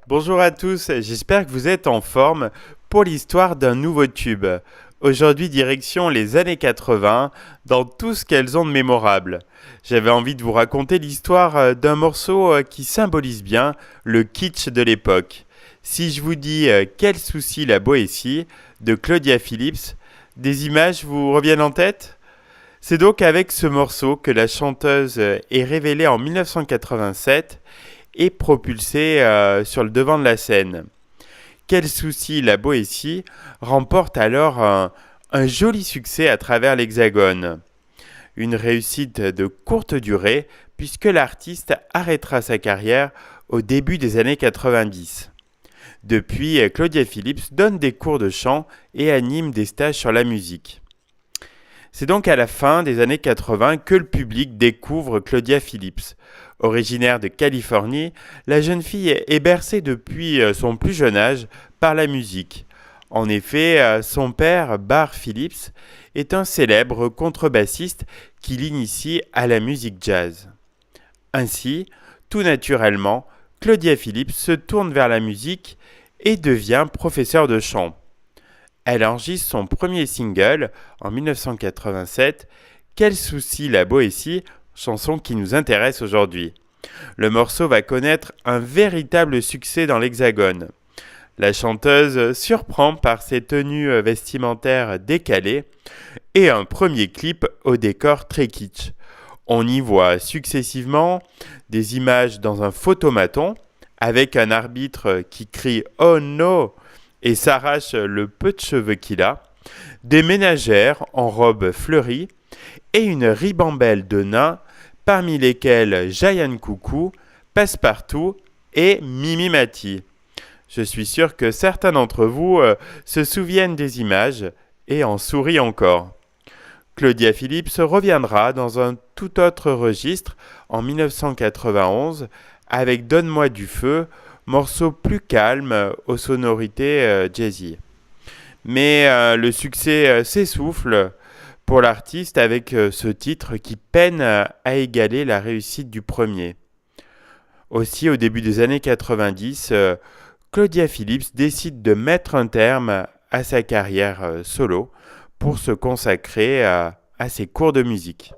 Bonjour à tous, j'espère que vous êtes en forme pour l'histoire d'un nouveau tube. Aujourd'hui, direction les années 80, dans tout ce qu'elles ont de mémorable. J'avais envie de vous raconter l'histoire d'un morceau qui symbolise bien le kitsch de l'époque. Si je vous dis Quel souci la Boétie de Claudia Phillips, des images vous reviennent en tête? C'est donc avec ce morceau que la chanteuse est révélée en 1987 et propulsée sur le devant de la scène. Quel souci la Boétie remporte alors un joli succès à travers l'Hexagone. Une réussite de courte durée puisque l'artiste arrêtera sa carrière au début des années 90. Depuis, Claudia Phillips donne des cours de chant et anime des stages sur la musique. C'est donc à la fin des années 80 que le public découvre Claudia Phillips. Originaire de Californie, la jeune fille est bercée depuis son plus jeune âge par la musique. En effet, son père, Bar Phillips, est un célèbre contrebassiste qui l'initie à la musique jazz. Ainsi, tout naturellement, Claudia Phillips se tourne vers la musique et devient professeure de chant. Elle enregistre son premier single en 1987, Quel souci la Boétie, chanson qui nous intéresse aujourd'hui. Le morceau va connaître un véritable succès dans l'Hexagone. La chanteuse surprend par ses tenues vestimentaires décalées et un premier clip au décor très kitsch. On y voit successivement des images dans un photomaton avec un arbitre qui crie "Oh no!" et s'arrache le peu de cheveux qu'il a, des ménagères en robe fleurie et une ribambelle de nains parmi lesquels Giant Coucou, Passepartout et Mimimati. Je suis sûr que certains d'entre vous se souviennent des images et en sourient encore. Claudia Phillips reviendra dans un tout autre registre en 1991 avec Donne-moi du feu, morceau plus calme aux sonorités jazzy. Mais le succès s'essouffle pour l'artiste avec ce titre qui peine à égaler la réussite du premier. Aussi, au début des années 90, Claudia Phillips décide de mettre un terme à sa carrière solo pour se consacrer à ses cours de musique.